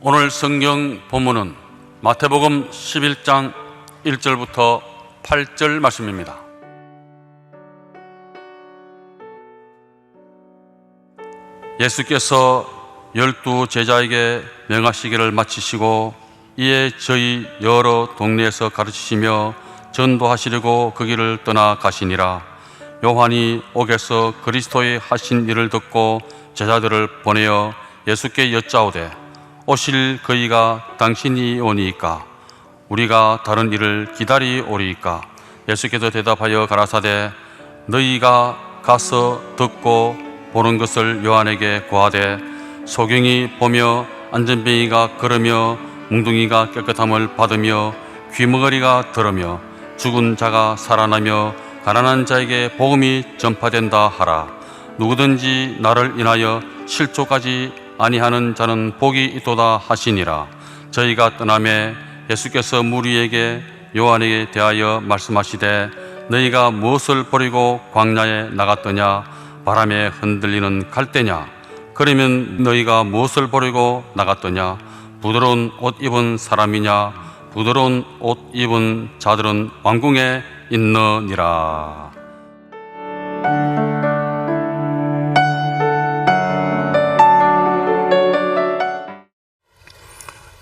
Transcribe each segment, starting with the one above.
오늘 성경 본문은 마태복음 11장 1절부터 8절 말씀입니다. 예수께서 12 제자에게 명하시기를 마치시고 이에 저희 여러 동네에서 가르치시며 전도하시려고 그 길을 떠나 가시니라. 요한이 옥에서 그리스도의 하신 일을 듣고 제자들을 보내어 예수께 여짜오되 오실 그이가 당신이 오니이까 우리가 다른 일을 기다리오리이까? 예수께서 대답하여 가라사대 너희가 가서 듣고 보는 것을 요한에게 고하되 소경이 보며 안전뱅이가 걸으며 뭉둥이가 깨끗함을 받으며 귀머거리가 들으며 죽은 자가 살아나며 가난한 자에게 복음이 전파된다 하라. 누구든지 나를 인하여 실족하지 아니하는 자는 복이 있도다 하시니라. 저희가 떠나매 예수께서 무리에게 요한에게 대하여 말씀하시되 너희가 무엇을 버리고 광야에 나갔더냐? 바람에 흔들리는 갈대냐? 그러면 너희가 무엇을 버리고 나갔더냐? 부드러운 옷 입은 사람이냐? 부드러운 옷 입은 자들은 왕궁에 있느니라.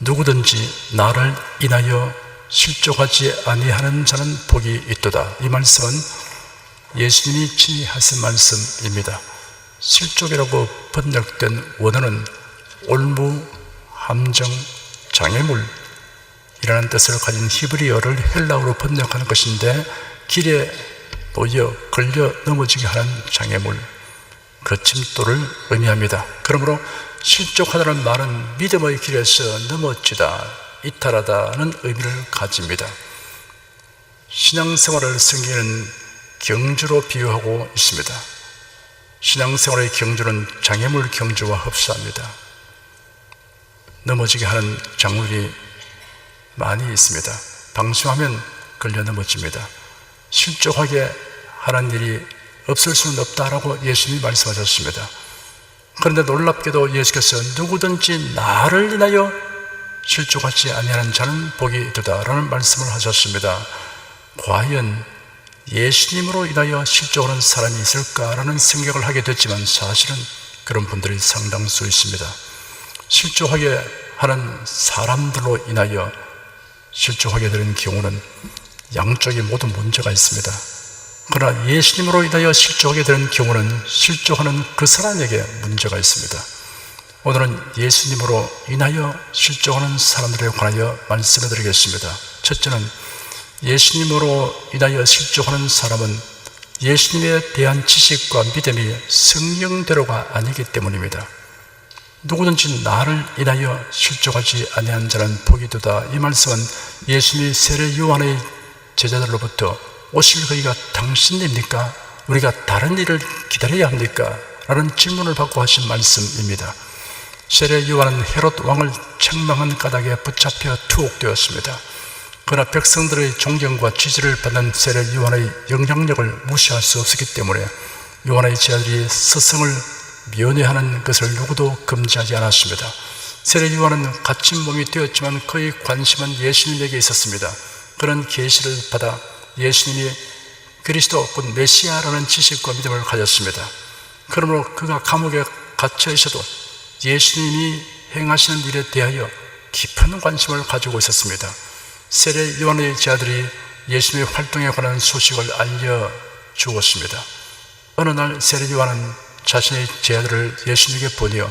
누구든지 나를 인하여 실족하지 아니하는 자는 복이 있도다. 이 말씀은 예수님이 친히 하신 말씀입니다. 실족이라고 번역된 원어는 올무, 함정, 장애물이라는 뜻을 가진 히브리어를 헬라어로 번역하는 것인데 길에 놓여 걸려 넘어지게 하는 장애물, 거침돌을 의미합니다. 그러므로 실족하다는 말은 믿음의 길에서 넘어지다, 이탈하다는 의미를 가집니다. 신앙생활을 섬기는 경주로 비유하고 있습니다. 신앙생활의 경주는 장애물 경주와 흡사합니다. 넘어지게 하는 장물이 많이 있습니다. 방심하면 걸려 넘어집니다. 실족하게 하는 일이 없을 수는 없다라고 예수님이 말씀하셨습니다. 그런데 놀랍게도 예수께서 누구든지 나를 인하여 실족하지 아니하는 자는 복이 있도다라는 말씀을 하셨습니다. 과연 예수님으로 인하여 실족하는 사람이 있을까라는 생각을 하게 됐지만 사실은 그런 분들이 상당수 있습니다. 실족하게 하는 사람들로 인하여 실족하게 되는 경우는 양쪽에 모두 문제가 있습니다. 그러나 예수님으로 인하여 실족하게 되는 경우는 실족하는 그 사람에게 문제가 있습니다. 오늘은 예수님으로 인하여 실족하는 사람들에 관하여 말씀해 드리겠습니다. 첫째는 예수님으로 인하여 실족하는 사람은 예수님에 대한 지식과 믿음이 성령대로가 아니기 때문입니다. 누구든지 나를 인하여 실족하지 아니한 자는 복이 있도다. 이 말씀은 예수님이 세례 요한의 제자들로부터 오실 그이가 당신입니까? 우리가 다른 일을 기다려야 합니까? 라는 질문을 받고 하신 말씀입니다. 세례 요한은 헤롯 왕을 책망한 까닭에 붙잡혀 투옥되었습니다. 그러나 백성들의 존경과 지지를 받는 세례 요한의 영향력을 무시할 수 없었기 때문에 요한의 제자들이 스승을 면회하는 것을 누구도 금지하지 않았습니다. 세례 요한은 갇힌 몸이 되었지만 그의 관심은 예수님에게 있었습니다. 그런 계시를 받아 예수님이 그리스도 곧 메시아라는 지식과 믿음을 가졌습니다. 그러므로 그가 감옥에 갇혀 있어도 예수님이 행하시는 일에 대하여 깊은 관심을 가지고 있었습니다. 세례 요한의 제자들이 예수님의 활동에 관한 소식을 알려주었습니다. 어느 날 세례 요한은 자신의 제자들을 예수님에게 보내어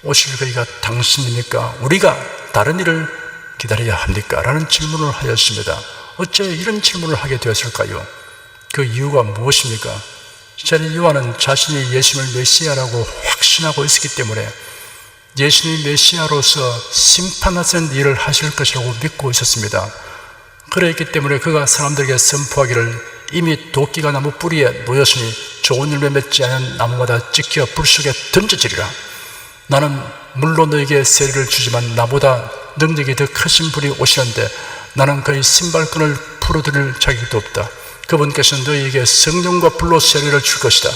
오실 그이가 당신입니까? 우리가 다른 일을 기다려야 합니까? 라는 질문을 하였습니다. 어째 이런 질문을 하게 되었을까요? 그 이유가 무엇입니까? 세례 요한은 자신이 예수님을 메시아라고 확신하고 있었기 때문에 예수님이 메시아로서 심판하시는 일을 하실 것이라고 믿고 있었습니다. 그랬기 때문에 그가 사람들에게 선포하기를 이미 도끼가 나무 뿌리에 놓였으니 좋은 열매 맺지 않은 나무마다 찍혀 불 속에 던져지리라. 나는 물론 너에게 세례를 주지만 나보다 능력이 더 크신 분이 오시는데 나는 그의 신발끈을 풀어드릴 자격도 없다. 그분께서는 너희에게 성령과 불로 세례를 줄 것이다.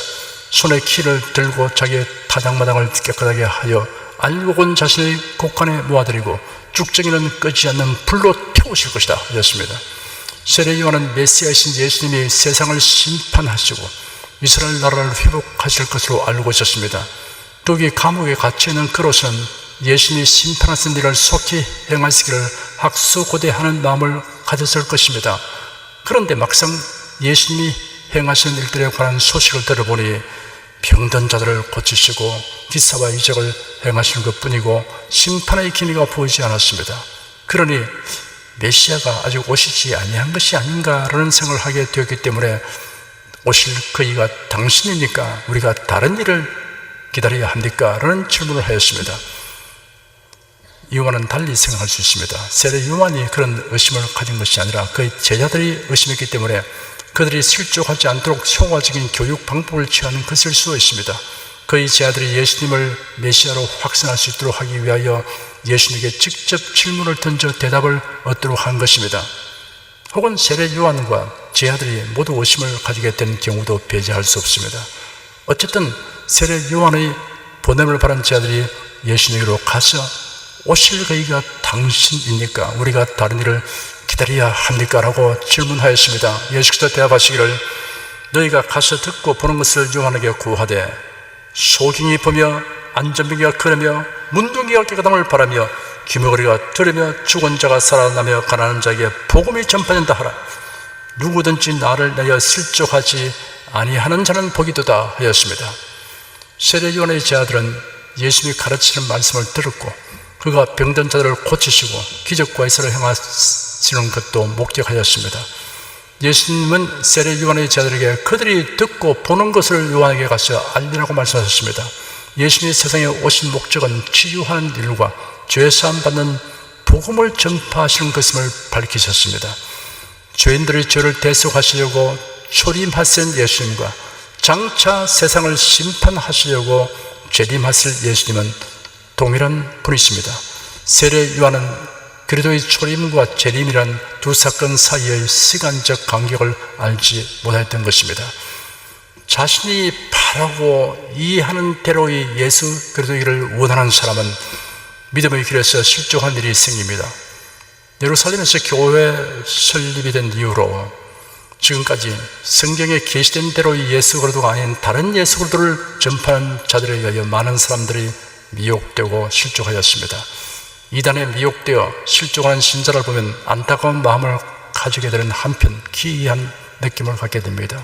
손에 키를 들고 자기의 타작마당을 깨끗하게 하여 알곡은 자신의 곡간에 모아들이고 쭉정이는 끄지 않는 불로 태우실 것이다 하셨습니다. 세례 요한은 메시아이신 예수님이 세상을 심판하시고 이스라엘 나라를 회복하실 것으로 알고 있었습니다. 독이 감옥에 갇혀있는 그로서는 예수님이 심판하신 일을 속히 행하시기를 학수고대하는 마음을 가졌을 것입니다. 그런데 막상 예수님이 행하시는 일들에 관한 소식을 들어보니 병든 자들을 고치시고 기사와 이적을 행하시는 것뿐이고 심판의 기미가 보이지 않았습니다. 그러니 메시아가 아직 오시지 아니한 것이 아닌가라는 생각을 하게 되었기 때문에 오실 그이가 당신입니까? 우리가 다른 일을 기다려야 합니까? 라는 질문을 하였습니다. 요한은 달리 생각할 수 있습니다. 세례 요한이 그런 의심을 가진 것이 아니라 그의 제자들이 의심했기 때문에 그들이 실족하지 않도록 효과적인 교육 방법을 취하는 것일 수도 있습니다. 그의 제자들이 예수님을 메시아로 확신할 수 있도록 하기 위하여 예수님에게 직접 질문을 던져 대답을 얻도록 한 것입니다. 혹은 세례 요한과 제자들이 모두 의심을 가지게 된 경우도 배제할 수 없습니다. 어쨌든 세례 요한의 보냄을 받은 제자들이 예수님으로 가서 오실 그이가 당신입니까? 우리가 다른 일을 기다려야 합니까? 라고 질문하였습니다. 예수께서 대답하시기를 너희가 가서 듣고 보는 것을 요한에게 구하되 소경이 보며 안전병이가 걸으며 문둥이가 깨끗함을 바라며 귀머거리가 들으며 죽은 자가 살아나며 가난한 자에게 복음이 전파된다 하라. 누구든지 나를 내어 실족하지 아니하는 자는 복이도다 하였습니다. 세례 요한의 제자들은 예수님이 가르치는 말씀을 들었고 그가 병든 자들을 고치시고 기적과 이사를 행하시는 것도 목격하였습니다. 예수님은 세례 요한의 제자들에게 그들이 듣고 보는 것을 요한에게 가서 알리라고 말씀하셨습니다. 예수님이 세상에 오신 목적은 치유하는 일과 죄사함 받는 복음을 전파하시는 것임을 밝히셨습니다. 죄인들의 죄를 대속하시려고 초림하신 예수님과 장차 세상을 심판하시려고 재림하실 예수님은 동일한 분이십니다. 세례 요한은 그리스도의 초림과 재림이란 두 사건 사이의 시간적 간격을 알지 못했던 것입니다. 자신이 바라고 이해하는 대로의 예수 그리스도를 원하는 사람은 믿음의 길에서 실족한 일이 생깁니다. 예루살렘에서 교회 설립이 된 이후로 지금까지 성경에 게시된 대로의 예수 그리스도가 아닌 다른 예수 그리스도를 전파하는 자들에 의하여 많은 사람들이 미혹되고 실족하였습니다. 이단에 미혹되어 실족하는 신자를 보면 안타까운 마음을 가지게 되는 한편 기이한 느낌을 갖게 됩니다.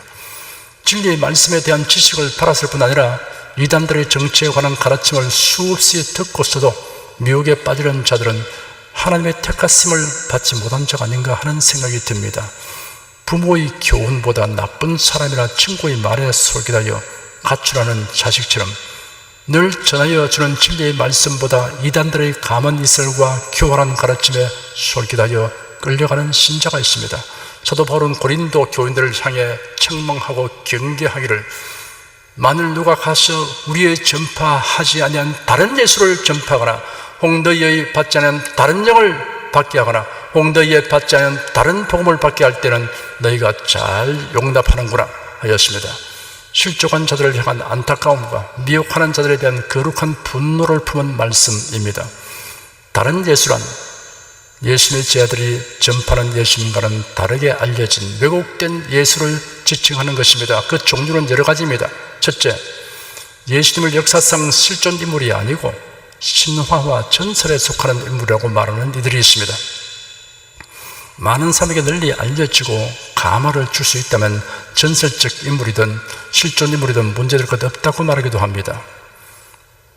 진리의 말씀에 대한 지식을 팔았을 뿐 아니라 이단들의 정치에 관한 가르침을 수없이 듣고서도 미혹에 빠지는 자들은 하나님의 택하심을 받지 못한 자가 아닌가 하는 생각이 듭니다. 부모의 교훈보다 나쁜 사람이나 친구의 말에 솔깃하여 가출하는 자식처럼 늘 전하여 주는 진리의 말씀보다 이단들의 감언 이설과 교활한 가르침에 솔깃하여 끌려가는 신자가 있습니다. 사도 바울은 고린도 교인들을 향해 책망하고 경계하기를 만일 누가 가서 우리의 전파하지 아니한 다른 예수를 전파하거나 혹 너희의 받지 않은 다른 영을 받게 하거나 혹 너희의 받지 않은 다른 복음을 받게 할 때는 너희가 잘 용납하는구나 하였습니다. 실족한 자들을 향한 안타까움과 미혹하는 자들에 대한 거룩한 분노를 품은 말씀입니다. 다른 예수란 예수님의 제자들이 전파하는 예수님과는 다르게 알려진 왜곡된 예수를 지칭하는 것입니다. 그 종류는 여러 가지입니다. 첫째, 예수님을 역사상 실존 인물이 아니고 신화와 전설에 속하는 인물이라고 말하는 이들이 있습니다. 많은 사람에게 널리 알려지고 감화를 줄 수 있다면 전설적 인물이든 실존 인물이든 문제될 것 없다고 말하기도 합니다.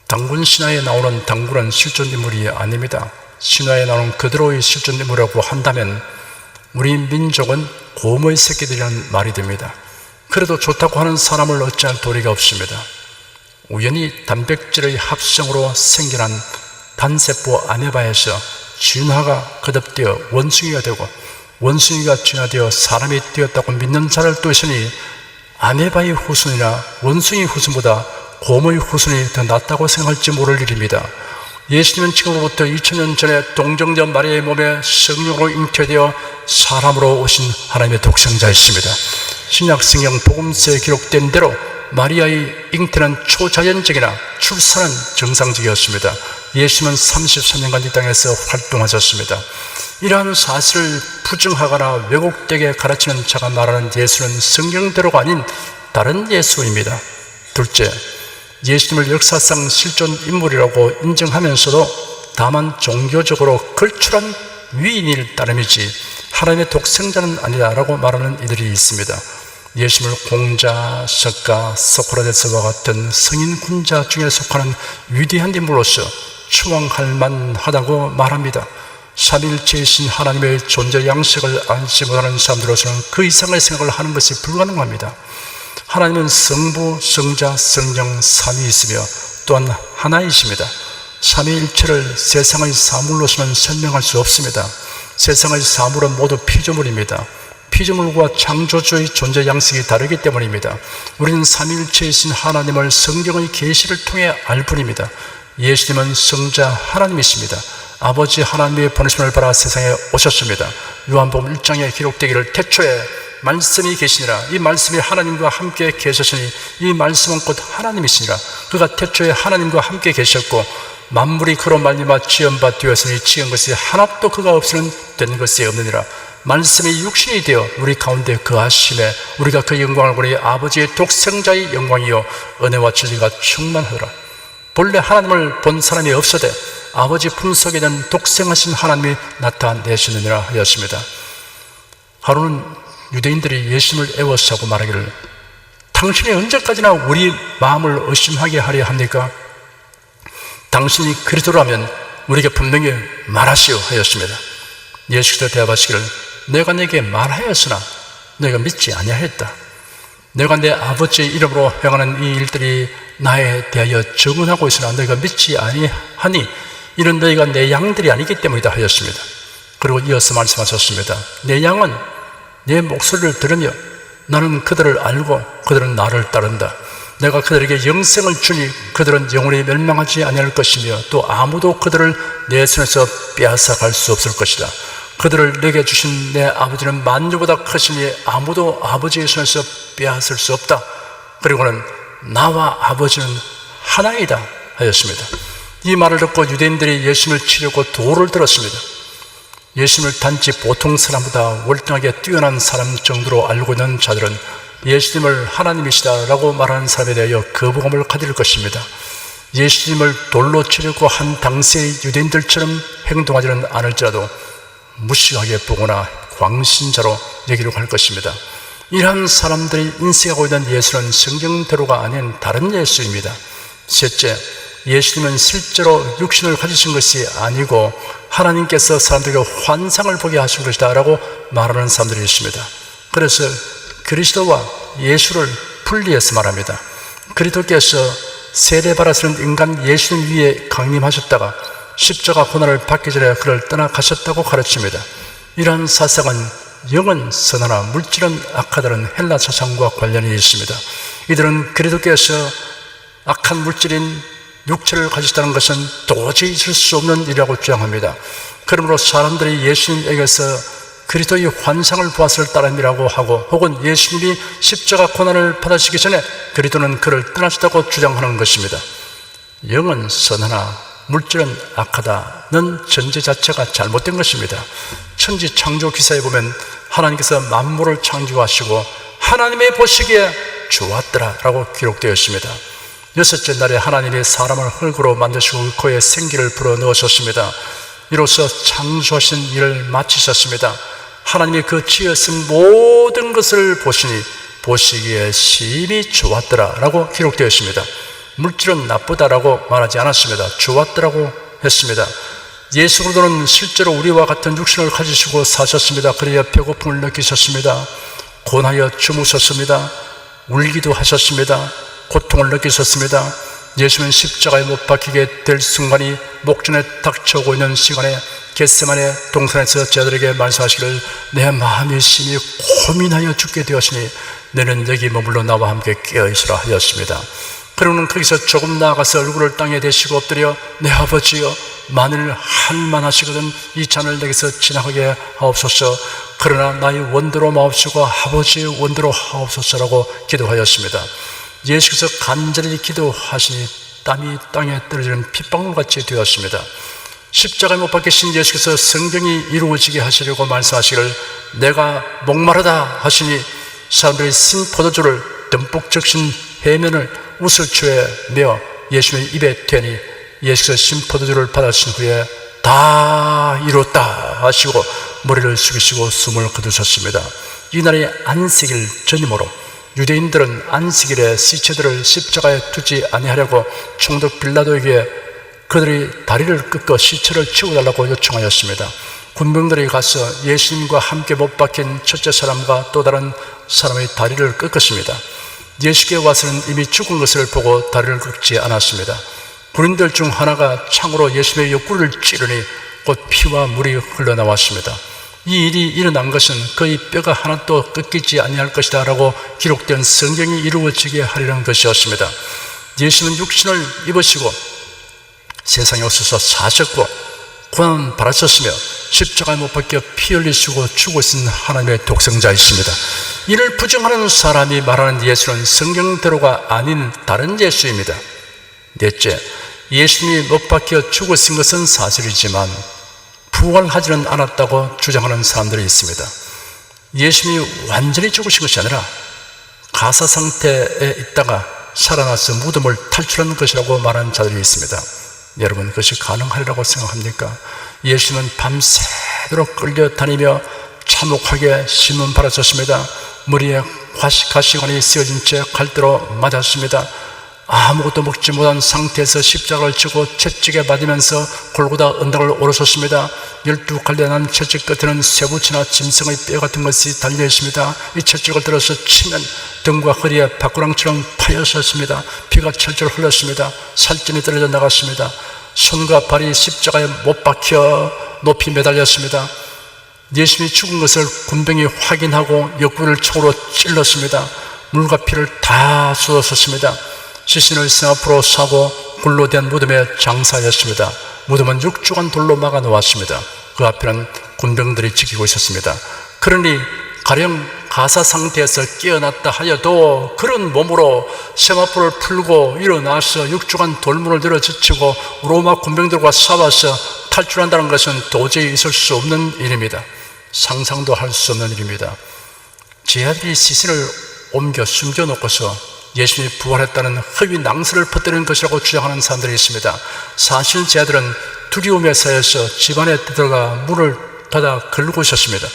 당군 신화에 나오는 당군은 실존 인물이 아닙니다. 신화에 나오는 그대로의 실존 인물이라고 한다면 우리 민족은 곰의 새끼들이라는 말이 됩니다. 그래도 좋다고 하는 사람을 어찌할 도리가 없습니다. 우연히 단백질의 합성으로 생겨난 단세포 아메바에서 진화가 거듭되어 원숭이가 되고 원숭이가 진화되어 사람이 되었다고 믿는 자를 또 있으니 아메바의 후손이나 원숭이 후손보다 곰의 후손이 더 낫다고 생각할지 모를 일입니다. 예수님은 지금으로부터 2000년 전에 동정녀 마리아의 몸에 성령으로 잉태되어 사람으로 오신 하나님의 독생자이십니다. 신약 성경 복음서에 기록된 대로 마리아의 잉태는 초자연적이나 출산은 정상적이었습니다. 예수님은 33년간 이 땅에서 활동하셨습니다. 이러한 사실을 부정하거나 왜곡되게 가르치는 자가 말하는 예수는 성경대로가 아닌 다른 예수입니다. 둘째, 예수님을 역사상 실존 인물이라고 인정하면서도 다만 종교적으로 걸출한 위인일 따름이지 하나님의 독생자는 아니다라고 말하는 이들이 있습니다. 예수님을 공자, 석가, 소크라테스와 같은 성인 군자 중에 속하는 위대한 인물로서 추앙할 만하다고 말합니다. 삼위일체이신 하나님의 존재 양식을 알지 못하는 사람들로서는 그 이상의 생각을 하는 것이 불가능합니다. 하나님은 성부, 성자, 성령 삼위이시며 또한 하나이십니다. 삼위일체를 세상의 사물로서는 설명할 수 없습니다. 세상의 사물은 모두 피조물입니다. 피조물과 창조주의 존재 양식이 다르기 때문입니다. 우리는 삼위일체이신 하나님을 성경의 계시를 통해 알 뿐입니다. 예수님은 성자 하나님이십니다. 아버지 하나님의 보내심을 받아 세상에 오셨습니다. 요한복음 1장에 기록되기를 태초에 말씀이 계시니라. 이 말씀이 하나님과 함께 계셨으니 이 말씀은 곧 하나님이시니라. 그가 태초에 하나님과 함께 계셨고 만물이 그로 말미암아 지은 바 되었으니 지은 것이 하나도 그가 없이는 된 것이 없느니라. 말씀이 육신이 되어 우리 가운데 거하심에 우리가 그 영광을 보니 아버지의 독생자의 영광이요 은혜와 진리가 충만하더라. 본래 하나님을 본 사람이 없어되 아버지 품속에 있는 독생하신 하나님이 나타내시느니라 하였습니다. 하루는 유대인들이 예수님을 애워싸고 말하기를 당신이 언제까지나 우리 마음을 의심하게 하려 합니까? 당신이 그리스도라면 우리에게 분명히 말하시오 하였습니다. 예수께서 대답하시기를 내가 내게 말하였으나 너희가 믿지 아니하였다. 내가 내 아버지의 이름으로 행하는 이 일들이 나에 대하여 증언하고 있으나 너희가 믿지 아니하니 이는 너희가 내 양들이 아니기 때문이다 하였습니다. 그리고 이어서 말씀하셨습니다. 내 양은 내 목소리를 들으며 나는 그들을 알고 그들은 나를 따른다. 내가 그들에게 영생을 주니 그들은 영원히 멸망하지 아니할 것이며 또 아무도 그들을 내 손에서 빼앗아갈 수 없을 것이다. 그들을 내게 주신 내 아버지는 만유보다 크시니 아무도 아버지의 손에서 빼앗을 수 없다. 그리고는 나와 아버지는 하나이다 하였습니다. 이 말을 듣고 유대인들이 예수님을 치려고 도를 들었습니다. 예수님을 단지 보통 사람보다 월등하게 뛰어난 사람 정도로 알고 있는 자들은 예수님을 하나님이시다라고 말하는 사람에 대하여 거부감을 가질 것입니다. 예수님을 돌로 치려고 한 당시의 유대인들처럼 행동하지는 않을지라도 무식하게 보거나 광신자로 여기려고 할 것입니다. 이러한 사람들이 인식하고 있는 예수는 성경대로가 아닌 다른 예수입니다. 셋째, 예수님은 실제로 육신을 가지신 것이 아니고 하나님께서 사람들에게 환상을 보게 하신 것이다 라고 말하는 사람들이 있습니다. 그래서 그리스도와 예수를 분리해서 말합니다. 그리스도께서 세례받았을 인간 예수님 위에 강림하셨다가 십자가 고난을 받기 전에 그를 떠나가셨다고 가르칩니다. 이러한 사상은 영은 선하나 물질은 악하다는 헬라 사상과 관련이 있습니다. 이들은 그리스도께서 악한 물질인 육체를 가지셨다는 것은 도저히 있을 수 없는 일이라고 주장합니다. 그러므로 사람들이 예수님에게서 그리스도의 환상을 보았을 따름이라고 하고 혹은 예수님이 십자가 고난을 받으시기 전에 그리스도는 그를 떠나셨다고 주장하는 것입니다. 영은 선하나 물질은 악하다는 전제 자체가 잘못된 것입니다. 천지 창조 기사에 보면 하나님께서 만물을 창조하시고 하나님의 보시기에 좋았더라 라고 기록되어 있습니다. 여섯째 날에 하나님이 사람을 흙으로 만드시고 그의 생기를 불어넣으셨습니다. 이로써 창조하신 일을 마치셨습니다. 하나님이 그 지으신 모든 것을 보시니 보시기에 심히 좋았더라 라고 기록되어 있습니다. 물질은 나쁘다라고 말하지 않았습니다. 좋았더라고 했습니다. 예수 그리스도는 실제로 우리와 같은 육신을 가지시고 사셨습니다. 그래야 배고픔을 느끼셨습니다. 고나여 주무셨습니다. 울기도 하셨습니다. 고통을 느끼셨습니다. 예수는 십자가에 못 박히게 될 순간이 목전에 닥쳐오고 있는 시간에 겟세마네 동산에서 제자들에게 말씀하시기를 내 마음이 심히 고민하여 죽게 되었으니 너는 여기 머물러 나와 함께 깨어있으라 하였습니다. 그러고는 거기서 조금 나아가서 얼굴을 땅에 대시고 엎드려 내 아버지여 만일 할만하시거든 이 잔을 내게서 지나가게 하옵소서. 그러나 나의 원대로 마옵시고 아버지의 원대로 하옵소서라고 기도하였습니다. 예수께서 간절히 기도하시니 땀이 땅에 떨어지는 핏방울같이 되었습니다. 십자가에 못 박히신 예수께서 성경이 이루어지게 하시려고 말씀하시기를 내가 목마르다 하시니 사람들이 신 포도주를 듬뿍 적신 해면을 우슬초에 메어 예수님의 입에 대니 예수께서 신 포도주를 받으신 후에 다 이뤘다 하시고 머리를 숙이시고 숨을 거두셨습니다. 이날이 안식일 전이므로 유대인들은 안식일에 시체들을 십자가에 두지 아니하려고 총독 빌라도에게 그들이 다리를 꺾어 시체를 치워달라고 요청하였습니다. 군병들이 가서 예수님과 함께 못 박힌 첫째 사람과 또 다른 사람의 다리를 꺾었습니다. 예수께 와서는 이미 죽은 것을 보고 다리를 꺾지 않았습니다. 군인들 중 하나가 창으로 예수님의 옆구리를 찌르니 곧 피와 물이 흘러나왔습니다. 이 일이 일어난 것은 그의 뼈가 하나도 꺾이지 아니할 것이다 라고 기록된 성경이 이루어지게 하려는 것이었습니다. 예수는 육신을 입으시고 세상에 오셔서 사셨고 고난 받으셨으며 십자가에 못 박혀 피 흘리시고 죽으신 하나님의 독생자이십니다. 이를 부정하는 사람이 말하는 예수는 성경대로가 아닌 다른 예수입니다. 넷째, 예수님이 못 박혀 죽으신 것은 사실이지만 부활하지는 않았다고 주장하는 사람들이 있습니다. 예수님이 완전히 죽으신 것이 아니라 가사 상태에 있다가 살아나서 무덤을 탈출한 것이라고 말하는 자들이 있습니다. 여러분, 그것이 가능하리라고 생각합니까? 예수님은 밤새도록 끌려다니며 참혹하게 심은 받았었습니다. 머리에 가시관이 씌어진 채 칼대로 맞았습니다. 아무것도 먹지 못한 상태에서 십자가를 지고 채찍에 맞으면서 골고다 언덕을 오르셨습니다. 12갈래 난 채찍 끝에는 쇠붙이나 짐승의 뼈 같은 것이 달려 있습니다. 이 채찍을 들어서 치면 등과 허리에 바꾸랑처럼 파였었습니다. 피가 철철 흘렀습니다. 살점이 떨어져 나갔습니다. 손과 발이 십자가에 못 박혀 높이 매달렸습니다. 예수님이 죽은 것을 군병이 확인하고 옆구리를 총으로 찔렀습니다. 물과 피를 다 쏟았었습니다. 시신을 성 앞으로 사고 굴로 된 무덤에 장사하였습니다. 무덤은 6주간 돌로 막아 놓았습니다. 그 앞에는 군병들이 지키고 있었습니다. 그러니 가령 가사 상태에서 깨어났다 하여도 그런 몸으로 세마포를 풀고 일어나서 6주간 돌문을 내려젖히고 로마 군병들과 싸워서 탈출한다는 것은 도저히 있을 수 없는 일입니다. 상상도 할 수 없는 일입니다. 제자들이 시신을 옮겨 숨겨놓고서 예수님이 부활했다는 허위 낭설을 퍼뜨리는 것이라고 주장하는 사람들이 있습니다. 사실 제자들은 두려움에 쌓여서 집안에 들어가 문을 닫아 걸고 있었습니다.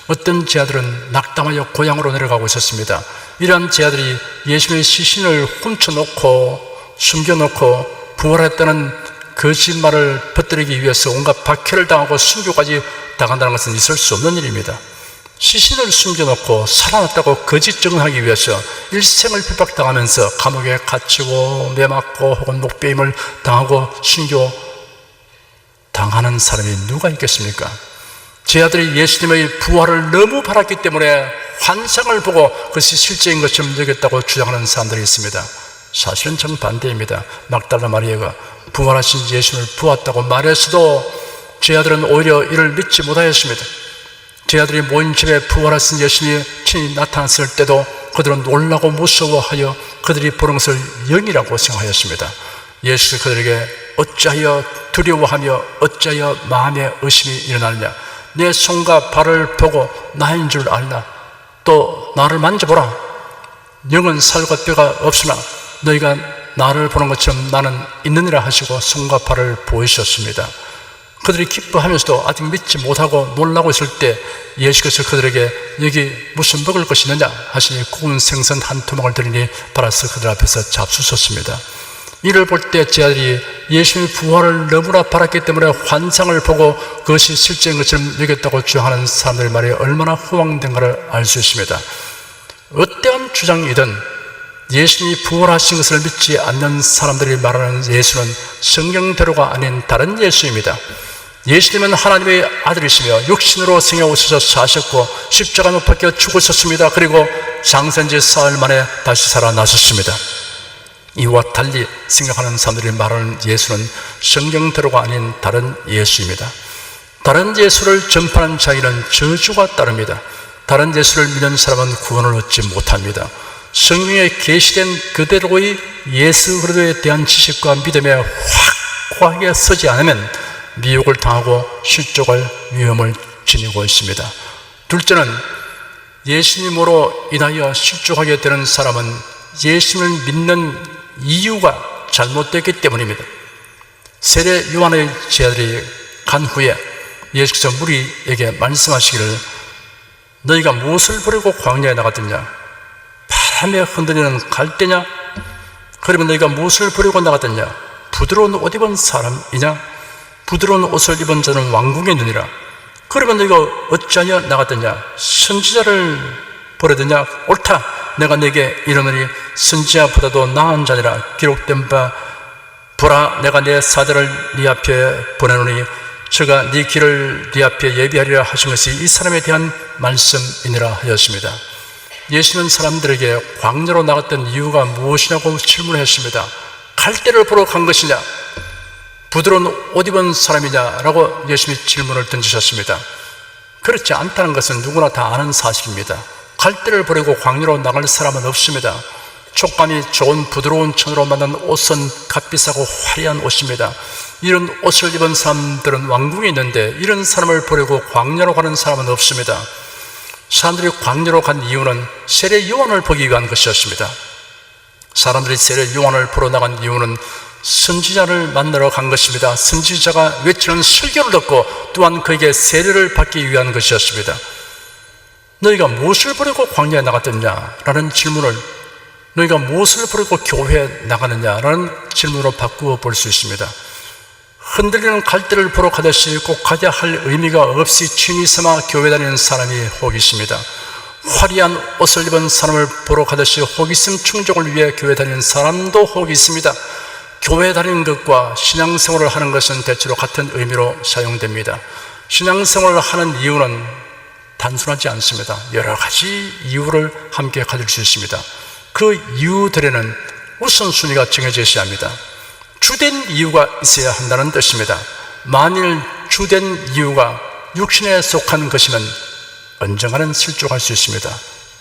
어떤 제자들은 낙담하여 고향으로 내려가고 있었습니다. 이러한 제자들이 예수님의 시신을 훔쳐놓고 숨겨놓고 부활했다는 거짓말을 퍼뜨리기 위해서 온갖 박해를 당하고 순교까지 당한다는 것은 있을 수 없는 일입니다. 시신을 숨겨놓고 살아났다고 거짓 증언하기 위해서 일생을 핍박당하면서 감옥에 갇히고 매맞고 혹은 목베임을 당하고 순교 당하는 사람이 누가 있겠습니까? 제자들이 예수님의 부활을 너무 바랐기 때문에 환상을 보고 그것이 실제인 것처럼 여겼다고 주장하는 사람들이 있습니다. 사실은 정반대입니다. 막달라 마리아가 부활하신 예수님을 보았다고 말했어도 제자들은 오히려 이를 믿지 못하였습니다. 제자들이 모인 집에 부활하신 예수님이 친히 나타났을 때도 그들은 놀라고 무서워하여 그들이 보는 것을 영이라고 생각하였습니다. 예수께서 그들에게 어찌하여 두려워하며 어찌하여 마음에 의심이 일어나느냐? 내 손과 발을 보고 나인 줄 알라. 또 나를 만져보라. 영은 살과 뼈가 없으나 너희가 나를 보는 것처럼 나는 있느니라 하시고 손과 발을 보이셨습니다. 그들이 기뻐하면서도 아직 믿지 못하고 놀라고 있을 때 예수께서 그들에게 여기 무슨 먹을 것이 있느냐 하시니 구운 생선 한 토막을 드리니 받아서 그들 앞에서 잡수셨습니다. 이를 볼 때 제자들이 예수님의 부활을 너무나 바랐기 때문에 환상을 보고 그것이 실제인 것처럼 여겼다고 주장하는 사람들의 말이 얼마나 허황된가를 알 수 있습니다. 어떠한 주장이든 예수님이 부활하신 것을 믿지 않는 사람들이 말하는 예수는 성경대로가 아닌 다른 예수입니다. 예수님은 하나님의 아들이시며 육신으로 생에 오셔서 사셨고 십자가 못 박혀 죽으셨습니다. 그리고 장사한 지 사흘 만에 다시 살아나셨습니다. 이와 달리 생각하는 사람들이 말하는 예수는 성경대로가 아닌 다른 예수입니다. 다른 예수를 전파하는 자에게는 저주가 따릅니다. 다른 예수를 믿는 사람은 구원을 얻지 못합니다. 성경에 계시된 그대로의 예수 그리스도에 대한 지식과 믿음에 확고하게 서지 않으면 미혹을 당하고 실족할 위험을 지니고 있습니다. 둘째는 예수님으로 인하여 실족하게 되는 사람은 예수님을 믿는 이유가 잘못됐기 때문입니다. 세례 요한의 제자들이 간 후에 예수께서 무리에게 말씀하시기를 너희가 무엇을 버리고 광야에 나갔느냐? 바람에 흔들리는 갈대냐? 그러면 너희가 무엇을 버리고 나갔느냐? 부드러운 옷 입은 사람이냐? 부드러운 옷을 입은 자는 왕궁에 있느니라. 그러면 너희가 어찌하여 나갔느냐? 선지자를 버리느냐? 옳다. 내가 네게 이르노니 선지자보다도 나은 자니라. 기록된 바 보라, 내가 내 사자를 네 앞에 보내노니 저가 네 길을 네 앞에 예비하리라 하신 것이 이 사람에 대한 말씀이니라 하였습니다. 예수는 사람들에게 광야로 나갔던 이유가 무엇이냐고 질문했습니다. 갈대를 보러 간 것이냐? 부드러운 옷 입은 사람이냐라고 예수님이 질문을 던지셨습니다. 그렇지 않다는 것은 누구나 다 아는 사실입니다. 갈대를 버리고 광야로 나갈 사람은 없습니다. 촉감이 좋은 부드러운 천으로 만든 옷은 값비싸고 화려한 옷입니다. 이런 옷을 입은 사람들은 왕궁에 있는데 이런 사람을 버리고 광야로 가는 사람은 없습니다. 사람들이 광야로 간 이유는 세례 요한을 보기 위한 것이었습니다. 사람들이 세례 요한을 보러 나간 이유는 선지자를 만나러 간 것입니다. 선지자가 외치는 설교를 듣고 또한 그에게 세례를 받기 위한 것이었습니다. 너희가 무엇을 버리고 광야에 나갔느냐? 라는 질문을 너희가 무엇을 버리고 교회에 나가느냐라는 질문으로 바꾸어 볼 수 있습니다. 흔들리는 갈대를 보러 가듯이 꼭 가야 할 의미가 없이 취미 삼아 교회 다니는 사람이 혹 있습니다. 화려한 옷을 입은 사람을 보러 가듯이 호기심 충족을 위해 교회 다니는 사람도 혹 있습니다. 교회 다니는 것과 신앙생활을 하는 것은 대체로 같은 의미로 사용됩니다. 신앙생활을 하는 이유는 단순하지 않습니다. 여러 가지 이유를 함께 가질 수 있습니다. 그 이유들에는 우선순위가 정해져 있어야 합니다. 주된 이유가 있어야 한다는 뜻입니다. 만일 주된 이유가 육신에 속한 것이면 언젠가는 실족할 수 있습니다.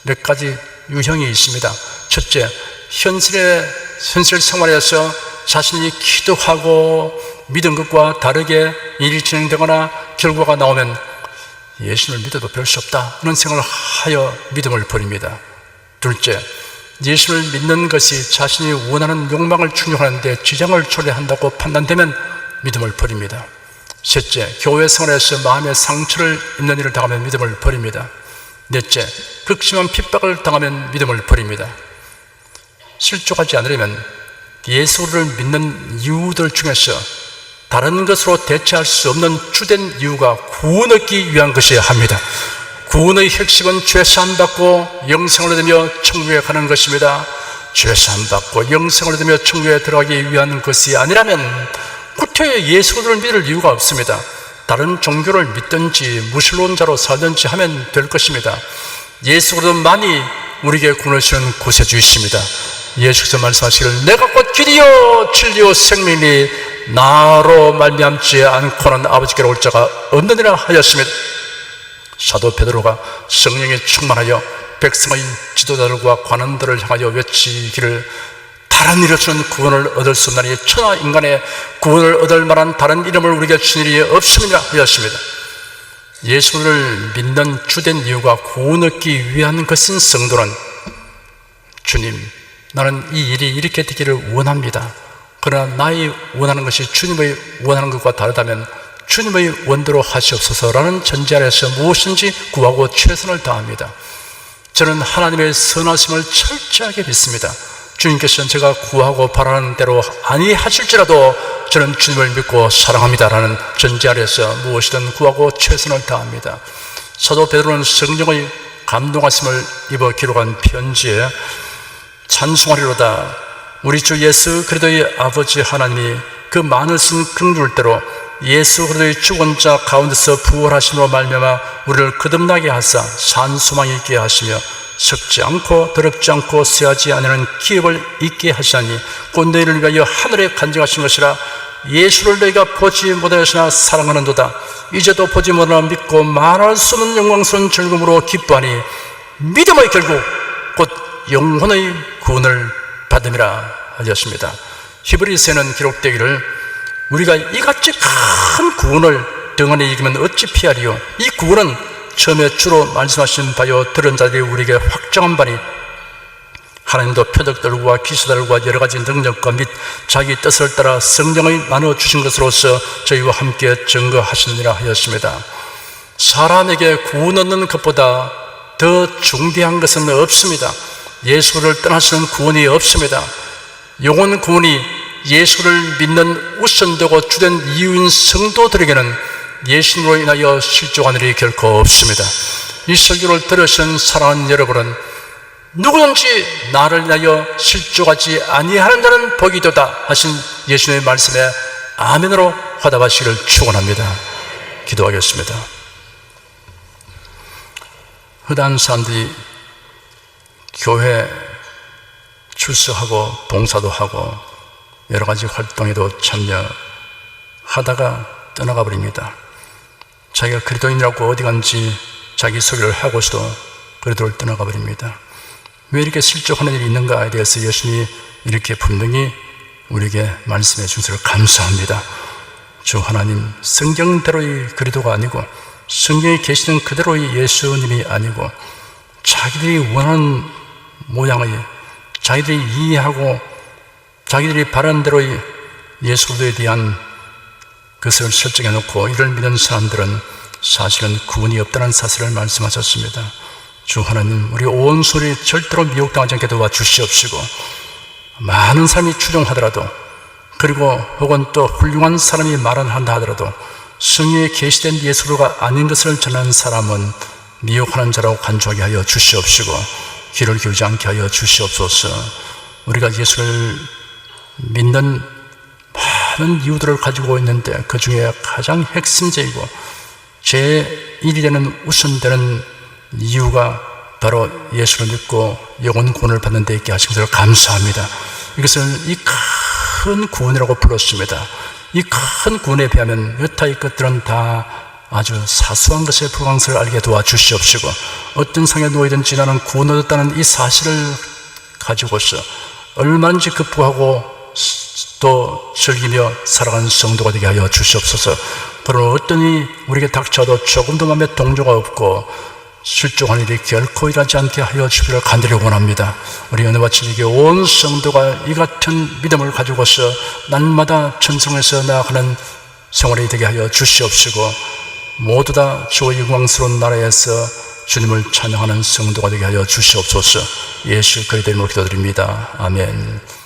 몇 가지 유형이 있습니다. 첫째, 현실 생활에서 자신이 기도하고 믿은 것과 다르게 일이 진행되거나 결과가 나오면 예수님을 믿어도 별 수 없다 하는 생각을 하여 믿음을 버립니다. 둘째, 예수를 믿는 것이 자신이 원하는 욕망을 충족하는데 지장을 초래한다고 판단되면 믿음을 버립니다. 셋째, 교회 생활에서 마음의 상처를 입는 일을 당하면 믿음을 버립니다. 넷째, 극심한 핍박을 당하면 믿음을 버립니다. 실족하지 않으려면 예수를 믿는 이유들 중에서 다른 것으로 대체할 수 없는 주된 이유가 구원 얻기 위한 것이어야 합니다. 구원의 핵심은 죄사함받고 영생을 얻으며 천국에 가는 것입니다. 죄사함받고 영생을 얻으며 천국에 들어가기 위한 것이 아니라면 구태여 예수를 믿을 이유가 없습니다. 다른 종교를 믿든지 무신론자로 살든지 하면 될 것입니다. 예수 그리스도만이 우리에게 구원을 주시는 구세주이십니다. 예수께서 말씀하시기를 내가 곧 길이요 진리요 생명이니 나로 말미암지 않고는 아버지께로 올 자가 없느니라 하였습니다. 사도 베드로가 성령에 충만하여 백성의 지도자들과 관원들을 향하여 외치기를 다른 이로서는 구원을 얻을 수 없나니 천하 인간의 구원을 얻을 만한 다른 이름을 우리에게 주신 일이 없음이라 하였습니다. 예수를 믿는 주된 이유가 구원 얻기 위한 것인 성도는 주님, 나는 이 일이 이렇게 되기를 원합니다. 그러나 나의 원하는 것이 주님의 원하는 것과 다르다면 주님의 원대로 하시옵소서라는 전제 아래서 무엇인지 구하고 최선을 다합니다. 저는 하나님의 선하심을 철저하게 믿습니다. 주님께서는 제가 구하고 바라는 대로 아니하실지라도 저는 주님을 믿고 사랑합니다라는 전제 아래서 무엇이든 구하고 최선을 다합니다. 사도 베드로는 성령의 감동하심을 입어 기록한 편지에 찬송하리로다 우리 주 예수 그리스도의 아버지 하나님이 그 많으신 긍휼대로 예수 그리스도의 죽은 자 가운데서 부활하심으로 말미암아 우리를 거듭나게 하사 산 소망이 있게 하시며 썩지 않고 더럽지 않고 쇠하지 않는 기업을 있게 하시나니 곧 너희를 위하여 하늘에 간직하신 것이라. 예수를 너희가 보지 못하였으나 사랑하는도다. 이제도 보지 못하나 믿고 말할 수 없는 영광스러운 즐거움으로 기뻐하니 믿음의 결국 곧 영혼의 구원을 받음이라 하셨습니다. 히브리서에는 기록되기를 우리가 이같이 큰 구원을 등한히 이기면 어찌 피하리요. 이 구원은 처음에 주로 말씀하신 바요 들은 자들이 우리에게 확정한 바니 하나님도 표적들과 기사들과 여러 가지 능력과 및 자기 뜻을 따라 성령을 나눠주신 것으로서 저희와 함께 증거하시느니라 하였습니다. 사람에게 구원 얻는 것보다 더 중대한 것은 없습니다. 예수를 떠나시는 구원이 없습니다. 영혼 구원이 예수를 믿는 우선되고 주된 이유인 성도들에게는 예수님으로 인하여 실족한 일이 결코 없습니다. 이 설교를 들으신 사랑하는 여러분은 누구든지 나를 인하여 실족하지 아니하는 자는 복이도다 하신 예수님의 말씀에 아멘으로 화답하시기를 축원합니다. 기도하겠습니다. 흔한 사람들이 교회 출석하고 봉사도 하고 여러 가지 활동에도 참여하다가 떠나가 버립니다. 자기가 그리스도인이라고 어디 간지 자기 소개를 하고서도 그리스도를 떠나가 버립니다. 왜 이렇게 실족하는 일이 있는가에 대해서 예수님이 이렇게 분명히 우리에게 말씀해 주셔서 감사합니다. 주 하나님, 성경대로의 그리스도가 아니고 성경에 계시는 그대로의 예수님이 아니고 자기들이 원하는 모양의, 자기들이 이해하고 자기들이 바라는 대로의 예수 그리스도에 대한 것을 설정해 놓고 이를 믿는 사람들은 사실은 구원이 없다는 사실을 말씀하셨습니다. 주 하나님, 우리 온 소리 절대로 미혹당하지 않게 도와주시옵시고 많은 사람이 추종하더라도 그리고 혹은 또 훌륭한 사람이 말한다 하더라도 성경에 계시된 예수가 아닌 것을 전하는 사람은 미혹하는 자라고 간주하게 하여 주시옵시고 귀를 기울이지 않게 하여 주시옵소서. 우리가 예수를 믿는 많은 이유들을 가지고 있는데 그 중에 가장 핵심적이고 제1이 되는 우선되는 이유가 바로 예수를 믿고 영혼 구원을 받는 데 있게 하신 것을 감사합니다. 이것을 이 큰 구원이라고 불렀습니다. 이 큰 구원에 비하면 여타의 것들은 다 아주 사소한 것에 불과한 알게 도와주시옵시고 어떤 상에 놓이든지 나는 구원 얻었다는 이 사실을 가지고서 얼마든지 극복하고 또 즐기며 살아가는 성도가 되게 하여 주시옵소서. 그러나 어떤 일이 우리에게 닥쳐도 조금도 마음에 동조가 없고 실족한 일이 결코 일하지 않게 하여 주기를 간절히 원합니다. 우리 은혜와 진리의 온 성도가 이 같은 믿음을 가지고서 날마다 천성에서 나아가는 생활이 되게 하여 주시옵시고 모두 다 주의 영광스러운 나라에서 주님을 찬양하는 성도가 되게 하여 주시옵소서. 예수 그리스도의 이름으로 기도드립니다. 아멘.